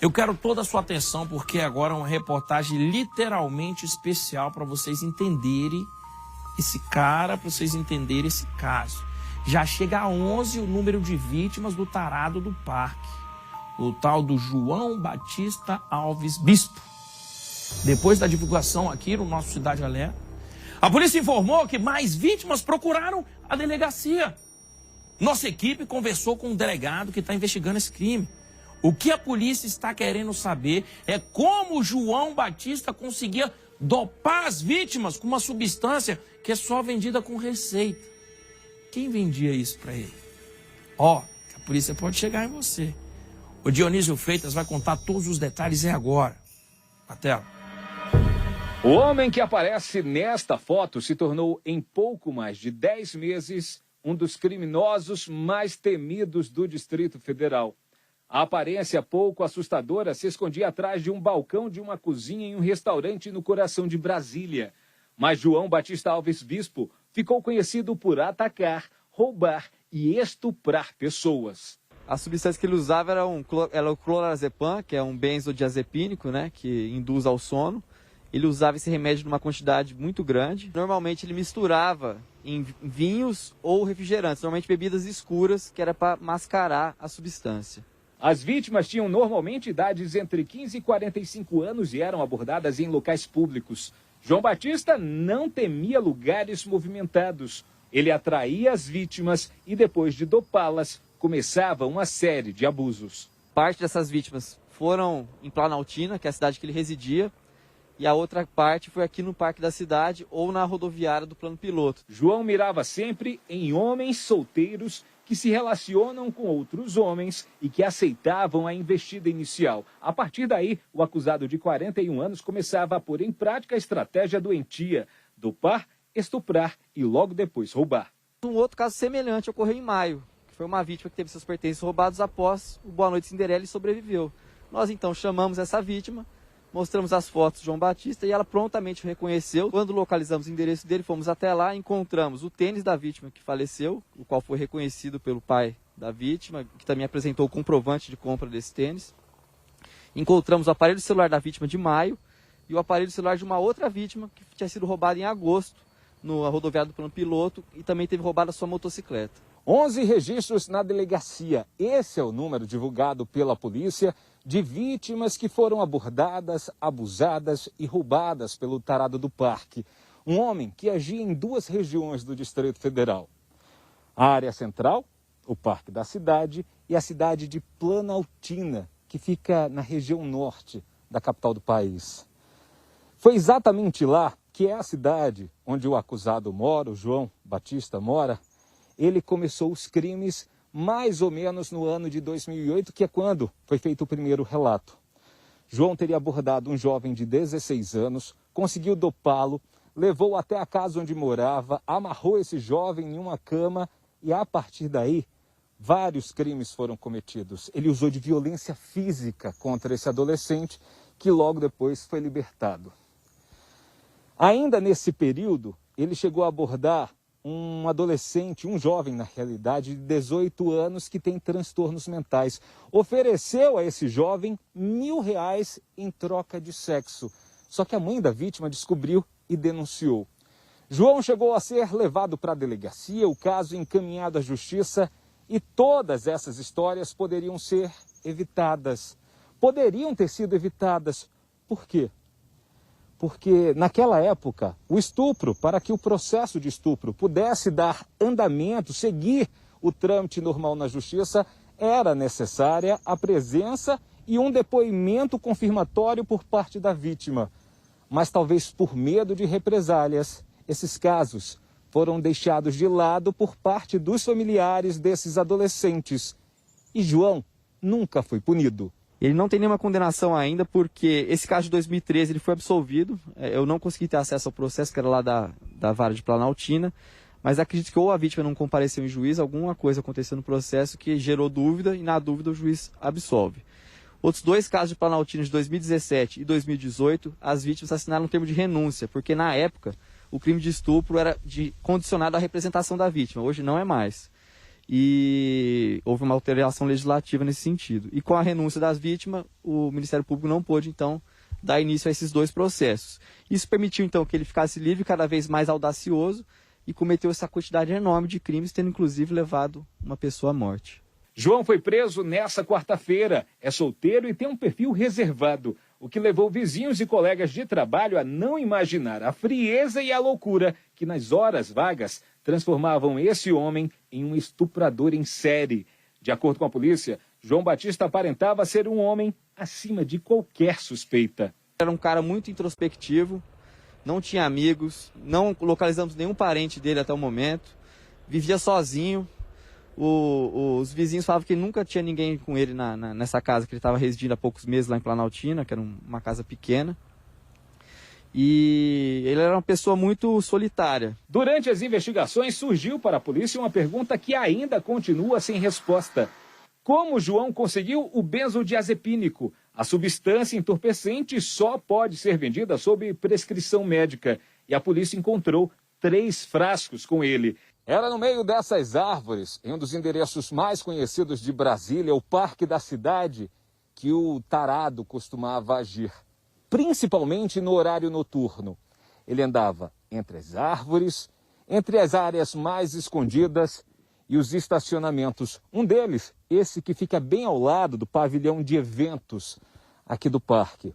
Eu quero toda a sua atenção porque agora é uma reportagem literalmente especial para vocês entenderem esse cara, para vocês entenderem esse caso. Já chega a 11 o número de vítimas do tarado do parque, o tal do João Batista Alves Bispo. Depois da divulgação aqui no nosso Cidade Alerta, a polícia informou que mais vítimas procuraram a delegacia. Nossa equipe conversou com um delegado que está investigando esse crime. O que a polícia está querendo saber é como o João Batista conseguia dopar as vítimas com uma substância que é só vendida com receita. Quem vendia isso para ele? A polícia pode chegar em você. O Dionísio Freitas vai contar todos os detalhes agora. Na tela. O homem que aparece nesta foto se tornou, em pouco mais de 10 meses, um dos criminosos mais temidos do Distrito Federal. A aparência pouco assustadora se escondia atrás de um balcão de uma cozinha em um restaurante no coração de Brasília. Mas João Batista Alves Bispo ficou conhecido por atacar, roubar e estuprar pessoas. A substância que ele usava era o clorazepam, que é um benzodiazepínico, né, que induz ao sono. Ele usava esse remédio numa quantidade muito grande. Normalmente ele misturava em vinhos ou refrigerantes, normalmente bebidas escuras, que era para mascarar a substância. As vítimas tinham normalmente idades entre 15 e 45 anos e eram abordadas em locais públicos. João Batista não temia lugares movimentados. Ele atraía as vítimas e, depois de dopá-las, começava uma série de abusos. Parte dessas vítimas foram em Planaltina, que é a cidade que ele residia, e a outra parte foi aqui no Parque da Cidade ou na rodoviária do Plano Piloto. João mirava sempre em homens solteiros que se relacionam com outros homens e que aceitavam a investida inicial. A partir daí, o acusado de 41 anos começava a pôr em prática a estratégia doentia, dopar, estuprar e logo depois roubar. Um outro caso semelhante ocorreu em maio, que foi uma vítima que teve seus pertences roubados após o Boa Noite Cinderela e sobreviveu. Nós então chamamos essa vítima, mostramos as fotos de João Batista e ela prontamente o reconheceu. Quando localizamos o endereço dele, fomos até lá, encontramos o tênis da vítima que faleceu, o qual foi reconhecido pelo pai da vítima, que também apresentou o comprovante de compra desse tênis. Encontramos o aparelho celular da vítima de maio e o aparelho celular de uma outra vítima que tinha sido roubado em agosto, na rodoviária do Plano Piloto, e também teve roubado a sua motocicleta. 11 registros na delegacia. Esse é o número divulgado pela polícia de vítimas que foram abordadas, abusadas e roubadas pelo tarado do parque. Um homem que agia em duas regiões do Distrito Federal. A área central, o Parque da Cidade, e a cidade de Planaltina, que fica na região norte da capital do país. Foi exatamente lá, que é a cidade onde o acusado mora, o João Batista mora, ele começou os crimes mais ou menos no ano de 2008, que é quando foi feito o primeiro relato. João teria abordado um jovem de 16 anos, conseguiu dopá-lo, levou até a casa onde morava, amarrou esse jovem em uma cama e, a partir daí, vários crimes foram cometidos. Ele usou de violência física contra esse adolescente, que logo depois foi libertado. Ainda nesse período, ele chegou a abordar um adolescente, um jovem na realidade, de 18 anos que tem transtornos mentais. Ofereceu a esse jovem R$1.000 em troca de sexo. Só que a mãe da vítima descobriu e denunciou. João chegou a ser levado para a delegacia, o caso encaminhado à justiça, e todas essas histórias poderiam ser evitadas. Poderiam ter sido evitadas. Por quê? Porque naquela época, o estupro, para que o processo de estupro pudesse dar andamento, seguir o trâmite normal na justiça, era necessária a presença e um depoimento confirmatório por parte da vítima. Mas talvez por medo de represálias, esses casos foram deixados de lado por parte dos familiares desses adolescentes. E João nunca foi punido. Ele não tem nenhuma condenação ainda, porque esse caso de 2013 ele foi absolvido. Eu não consegui ter acesso ao processo, que era lá da vara de Planaltina, mas acredito que ou a vítima não compareceu em juízo, alguma coisa aconteceu no processo que gerou dúvida, e na dúvida o juiz absolve. Outros dois casos de Planaltina de 2017 e 2018, as vítimas assinaram um termo de renúncia, porque na época o crime de estupro era condicionado à representação da vítima, hoje não é mais. e houve uma alteração legislativa nesse sentido. E com a renúncia das vítimas, o Ministério Público não pôde, então, dar início a esses dois processos. Isso permitiu, então, que ele ficasse livre, cada vez mais audacioso, e cometeu essa quantidade enorme de crimes, tendo inclusive levado uma pessoa à morte. João foi preso nessa quarta-feira, é solteiro e tem um perfil reservado, o que levou vizinhos e colegas de trabalho a não imaginar a frieza e a loucura que nas horas vagas transformavam esse homem em um estuprador em série. De acordo com a polícia, João Batista aparentava ser um homem acima de qualquer suspeita. Era um cara muito introspectivo, não tinha amigos, não localizamos nenhum parente dele até o momento, vivia sozinho. Os vizinhos falavam que nunca tinha ninguém com ele nessa casa, que ele estava residindo há poucos meses lá em Planaltina, que era uma casa pequena. E ele era uma pessoa muito solitária. Durante as investigações, surgiu para a polícia uma pergunta que ainda continua sem resposta. Como João conseguiu o benzodiazepínico? A substância entorpecente só pode ser vendida sob prescrição médica. E a polícia encontrou 3 frascos com ele. Era no meio dessas árvores, em um dos endereços mais conhecidos de Brasília, o Parque da Cidade, que o tarado costumava agir, principalmente no horário noturno. Ele andava entre as árvores, entre as áreas mais escondidas e os estacionamentos. Um deles, esse que fica bem ao lado do pavilhão de eventos aqui do parque.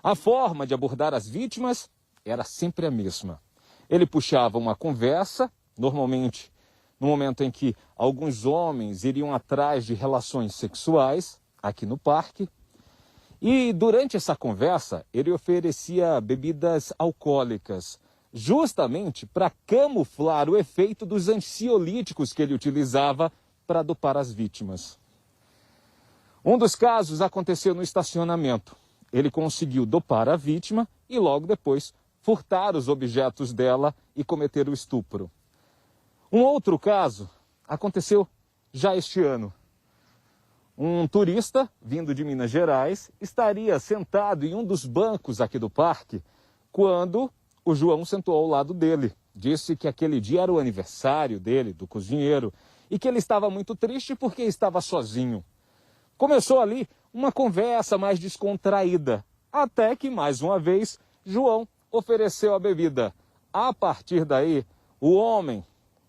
A forma de abordar as vítimas era sempre a mesma. Ele puxava uma conversa, normalmente no momento em que alguns homens iriam atrás de relações sexuais aqui no parque. E durante essa conversa, ele oferecia bebidas alcoólicas, justamente para camuflar o efeito dos ansiolíticos que ele utilizava para dopar as vítimas. Um dos casos aconteceu no estacionamento. Ele conseguiu dopar a vítima e logo depois furtar os objetos dela e cometer o estupro. Um outro caso aconteceu já este ano. Um turista, vindo de Minas Gerais, estaria sentado em um dos bancos aqui do parque quando o João sentou ao lado dele. Disse que aquele dia era o aniversário dele, do cozinheiro, e que ele estava muito triste porque estava sozinho. Começou ali uma conversa mais descontraída, até que, mais uma vez, João ofereceu a bebida. A partir daí, o homem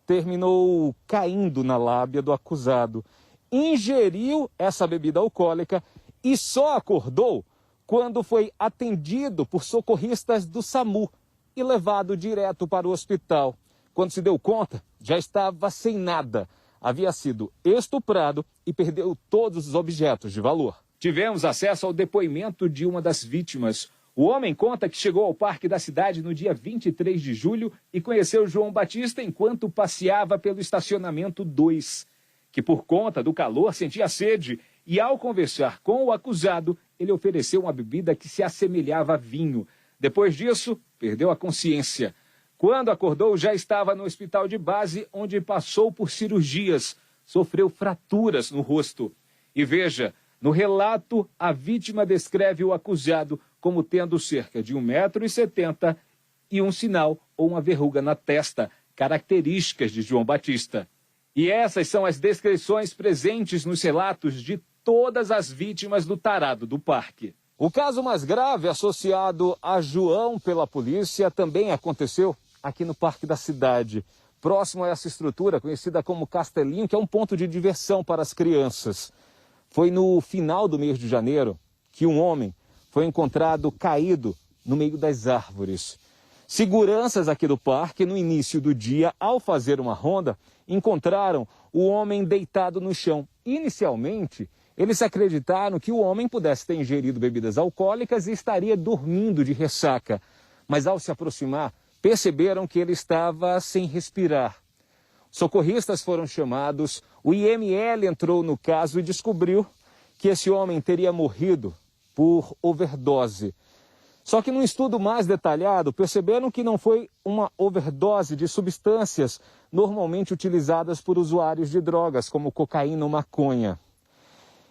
terminou caindo na lábia do acusado, ingeriu essa bebida alcoólica e só acordou quando foi atendido por socorristas do SAMU e levado direto para o hospital. Quando se deu conta, já estava sem nada. Havia sido estuprado e perdeu todos os objetos de valor. Tivemos acesso ao depoimento de uma das vítimas. O homem conta que chegou ao Parque da Cidade no dia 23 de julho e conheceu João Batista enquanto passeava pelo estacionamento 2, que por conta do calor sentia sede e ao conversar com o acusado, ele ofereceu uma bebida que se assemelhava a vinho. Depois disso, perdeu a consciência. Quando acordou, já estava no hospital de base, onde passou por cirurgias, sofreu fraturas no rosto. E veja, no relato, a vítima descreve o acusado como tendo cerca de 1,70 m e um sinal ou uma verruga na testa, características de João Batista. E essas são as descrições presentes nos relatos de todas as vítimas do tarado do parque. O caso mais grave associado a João pela polícia também aconteceu aqui no Parque da Cidade, próximo a essa estrutura conhecida como Castelinho, que é um ponto de diversão para as crianças. Foi no final do mês de janeiro que um homem foi encontrado caído no meio das árvores. Seguranças aqui do parque, no início do dia, ao fazer uma ronda, encontraram o homem deitado no chão. Inicialmente, eles acreditaram que o homem pudesse ter ingerido bebidas alcoólicas e estaria dormindo de ressaca. Mas ao se aproximar, perceberam que ele estava sem respirar. Socorristas foram chamados, o IML entrou no caso e descobriu que esse homem teria morrido por overdose. Só que num estudo mais detalhado, perceberam que não foi uma overdose de substâncias normalmente utilizadas por usuários de drogas, como cocaína ou maconha.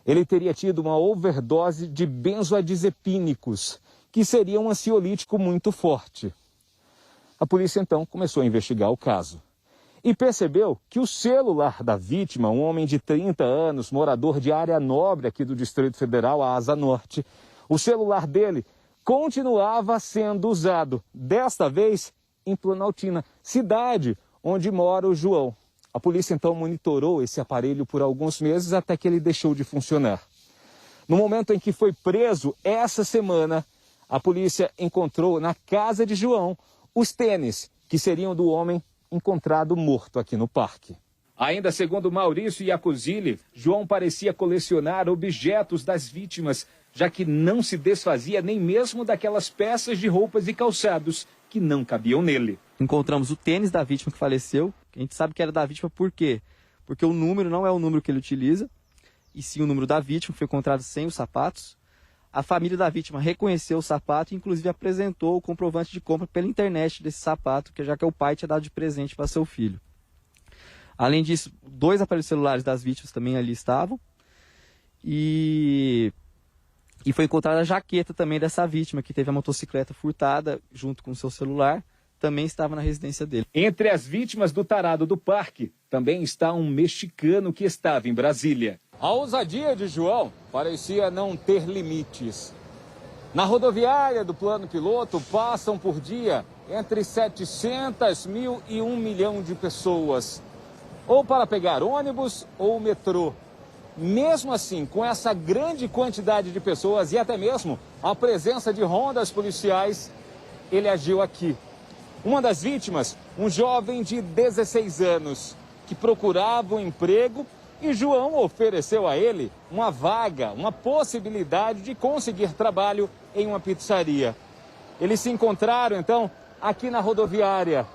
Ele teria tido uma overdose de benzodiazepínicos, que seria um ansiolítico muito forte. A polícia então começou a investigar o caso. e percebeu que o celular da vítima, um homem de 30 anos, morador de área nobre aqui do Distrito Federal, a Asa Norte, o celular dele continuava sendo usado, desta vez em Planaltina, cidade onde mora o João. A polícia então monitorou esse aparelho por alguns meses até que ele deixou de funcionar. No momento em que foi preso, essa semana, a polícia encontrou na casa de João os tênis que seriam do homem encontrado morto aqui no parque. Ainda segundo Maurício Iacuzzi, João parecia colecionar objetos das vítimas, já que não se desfazia nem mesmo daquelas peças de roupas e calçados que não cabiam nele. Encontramos o tênis da vítima que faleceu. A gente sabe que era da vítima por quê? Porque o número não é o número que ele utiliza, e sim o número da vítima, foi encontrado sem os sapatos. A família da vítima reconheceu o sapato e inclusive apresentou o comprovante de compra pela internet desse sapato, já que o pai tinha dado de presente para seu filho. Além disso, 2 aparelhos celulares das vítimas também ali estavam. E foi encontrada a jaqueta também dessa vítima, que teve a motocicleta furtada junto com o seu celular, também estava na residência dele. Entre as vítimas do tarado do parque, também está um mexicano que estava em Brasília. A ousadia de João parecia não ter limites. Na rodoviária do Plano Piloto passam por dia entre 700 mil e 1 milhão de pessoas, ou para pegar ônibus ou metrô. Mesmo assim, com essa grande quantidade de pessoas e até mesmo a presença de rondas policiais, ele agiu aqui. Uma das vítimas, um jovem de 16 anos, que procurava um emprego e João ofereceu a ele uma vaga, uma possibilidade de conseguir trabalho em uma pizzaria. Eles se encontraram, então, aqui na rodoviária.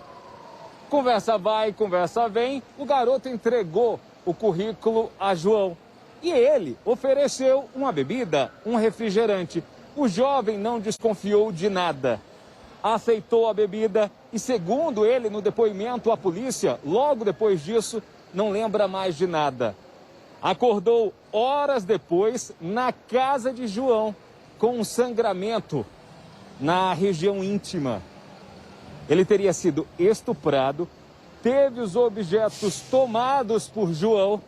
Conversa vai, conversa vem, o garoto entregou o currículo a João. E ele ofereceu uma bebida, um refrigerante. O jovem não desconfiou de nada. Aceitou a bebida e, segundo ele, no depoimento à polícia, logo depois disso, não lembra mais de nada. Acordou horas depois na casa de João com um sangramento na região íntima. Ele teria sido estuprado, teve os objetos tomados por João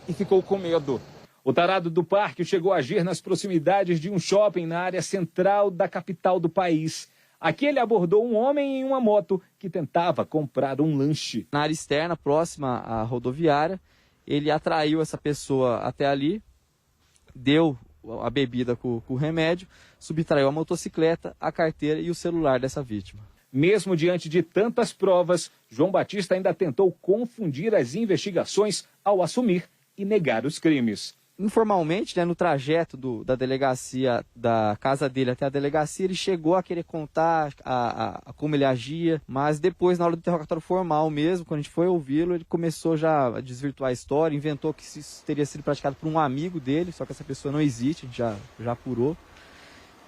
e ficou com medo. O tarado do parque chegou a agir nas proximidades de um shopping na área central da capital do país. Aqui ele abordou um homem em uma moto que tentava comprar um lanche. Na área externa, próxima à rodoviária, ele atraiu essa pessoa até ali, deu a bebida com o remédio, subtraiu a motocicleta, a carteira e o celular dessa vítima. Mesmo diante de tantas provas, João Batista ainda tentou confundir as investigações ao assumir e negar os crimes. Informalmente, no trajeto da delegacia, da casa dele até a delegacia, ele chegou a querer contar como ele agia, mas depois, na hora do interrogatório formal mesmo, quando a gente foi ouvi-lo, ele começou já a desvirtuar a história, inventou que isso teria sido praticado por um amigo dele, só que essa pessoa não existe, a gente já apurou.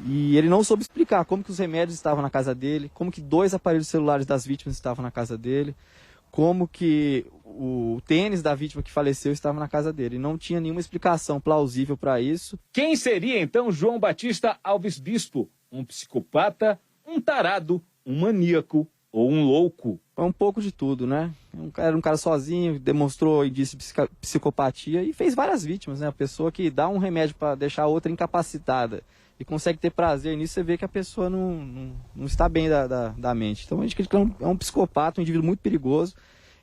E ele não soube explicar como que os remédios estavam na casa dele, como que 2 aparelhos celulares das vítimas estavam na casa dele, como que o tênis da vítima que faleceu estava na casa dele. Não tinha nenhuma explicação plausível para isso. Quem seria então João Batista Alves Bispo? Um psicopata, um tarado, um maníaco ou um louco? É um pouco de tudo, né? Era um cara sozinho, demonstrou indício de psicopatia e fez várias vítimas, né? A pessoa que dá um remédio para deixar a outra incapacitada e consegue ter prazer nisso, você vê que a pessoa não está bem da mente. Então a gente acredita que é um psicopata, um indivíduo muito perigoso.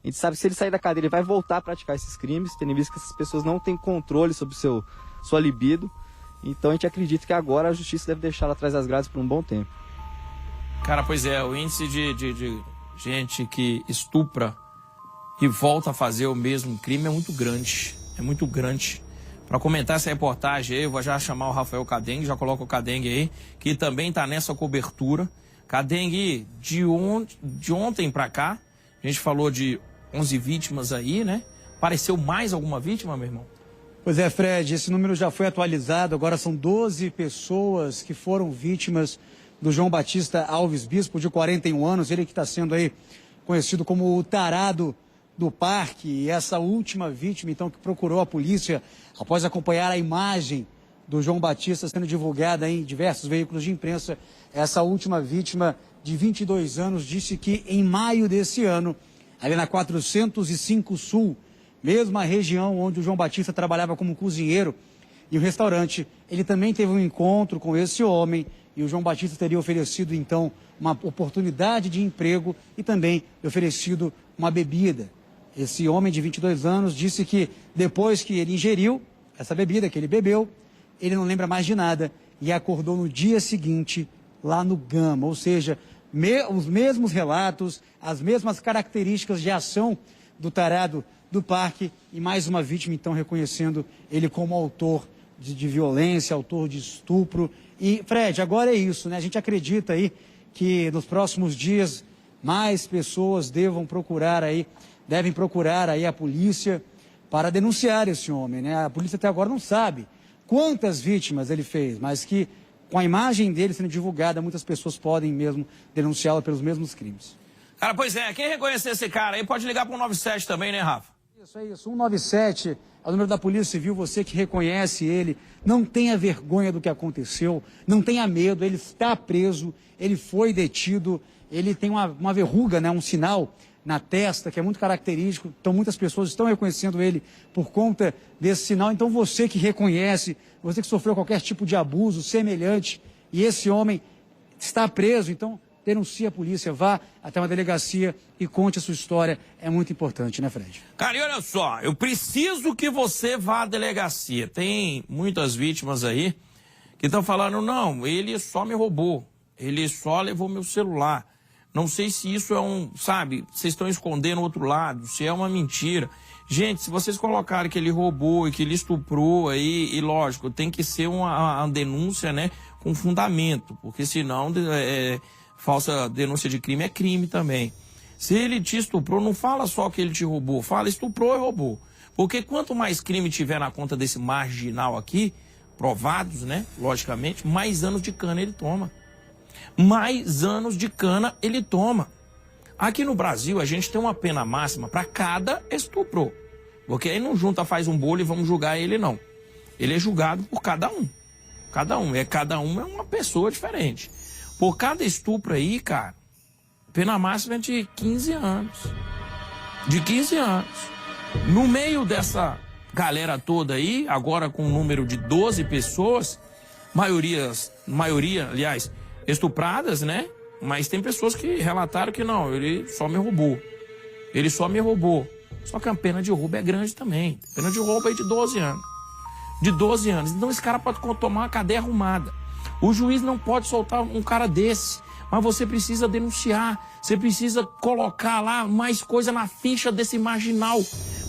A gente sabe que se ele sair da cadeia, ele vai voltar a praticar esses crimes, tendo visto que essas pessoas não têm controle sobre sua libido. Então a gente acredita que agora a justiça deve deixá-la atrás das grades por um bom tempo. Cara, pois é, o índice de gente que estupra e volta a fazer o mesmo crime é muito grande. É muito grande. Para comentar essa reportagem aí, eu vou já chamar o Rafael Cadengue, já coloca o Cadengue aí, que também está nessa cobertura. Cadengue, de ontem para cá, a gente falou de 11 vítimas aí, né? Apareceu mais alguma vítima, meu irmão? Pois é, Fred, esse número já foi atualizado, agora são 12 pessoas que foram vítimas do João Batista Alves Bispo, de 41 anos, ele que está sendo aí conhecido como o tarado do parque. E essa última vítima, então, que procurou a polícia após acompanhar a imagem do João Batista sendo divulgada em diversos veículos de imprensa, essa última vítima de 22 anos disse que em maio desse ano ali na 405 Sul, mesma região onde o João Batista trabalhava como cozinheiro. E o restaurante, ele também teve um encontro com esse homem e o João Batista teria oferecido, então, uma oportunidade de emprego e também oferecido uma bebida. Esse homem de 22 anos disse que depois que ele ingeriu essa bebida, que ele bebeu, ele não lembra mais de nada e acordou no dia seguinte lá no Gama. Ou seja, os mesmos relatos, as mesmas características de ação do tarado do parque e mais uma vítima, então, reconhecendo ele como autor de violência, autor de estupro. E, Fred, agora é isso, né? A gente acredita aí que nos próximos dias mais pessoas devem procurar aí a polícia para denunciar esse homem, né? A polícia até agora não sabe quantas vítimas ele fez, mas que com a imagem dele sendo divulgada, muitas pessoas podem mesmo denunciá-lo pelos mesmos crimes. Cara, pois é, quem reconhecer esse cara aí pode ligar para o 197 também, né, Rafa? Isso, é isso. 197 é o número da Polícia Civil, você que reconhece ele, não tenha vergonha do que aconteceu, não tenha medo, ele está preso, ele foi detido, ele tem uma verruga, né, um sinal na testa que é muito característico, então muitas pessoas estão reconhecendo ele por conta desse sinal. Então você que reconhece, você que sofreu qualquer tipo de abuso semelhante e esse homem está preso, então denuncie a polícia, vá até uma delegacia e conte a sua história. É muito importante, né, Fred? Cara, e olha só, eu preciso que você vá à delegacia. Tem muitas vítimas aí que estão falando, não, ele só me roubou, ele só levou meu celular. Não sei se isso é sabe, vocês estão escondendo o outro lado, se é uma mentira. Gente, se vocês colocarem que ele roubou e que ele estuprou aí, e lógico, tem que ser uma denúncia, né, com fundamento, porque senão falsa denúncia de crime é crime também. Se ele te estuprou, não fala só que ele te roubou, fala estuprou e roubou. Porque quanto mais crime tiver na conta desse marginal aqui, provados, né, logicamente, mais anos de cana ele toma. Mais anos de cana ele toma. Aqui no Brasil, a gente tem uma pena máxima para cada estupro. Porque aí não junta, faz um bolo e vamos julgar ele, não. Ele é julgado por cada um. Cada um é uma pessoa diferente. Por cada estupro aí, cara, pena máxima é de 15 anos. De 15 anos. No meio dessa galera toda aí, agora com um número de 12 pessoas, maioria, aliás, estupradas, né? Mas tem pessoas que relataram que não, ele só me roubou. Ele só me roubou. Só que a pena de roubo é grande também. A pena de roubo é de 12 anos. De 12 anos. Então esse cara pode tomar uma cadeia arrumada. O juiz não pode soltar um cara desse. Mas você precisa denunciar. Você precisa colocar lá mais coisa na ficha desse marginal.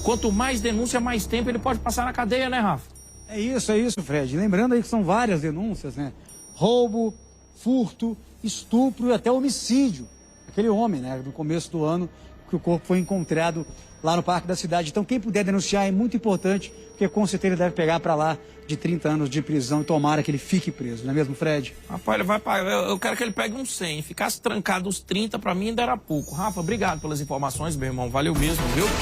Quanto mais denúncia, mais tempo ele pode passar na cadeia, né, Rafa? É isso, Fred. Lembrando aí que são várias denúncias, né? Roubo, furto, estupro e até homicídio. Aquele homem, né, no começo do ano, que o corpo foi encontrado lá no Parque da Cidade. Então, quem puder denunciar é muito importante, porque com certeza ele deve pegar para lá de 30 anos de prisão e tomara que ele fique preso, não é mesmo, Fred? Rapaz, ele vai pagar. Eu quero que ele pegue uns 100. Ficasse trancado os 30, para mim ainda era pouco. Rafa, obrigado pelas informações, meu irmão. Valeu mesmo, viu?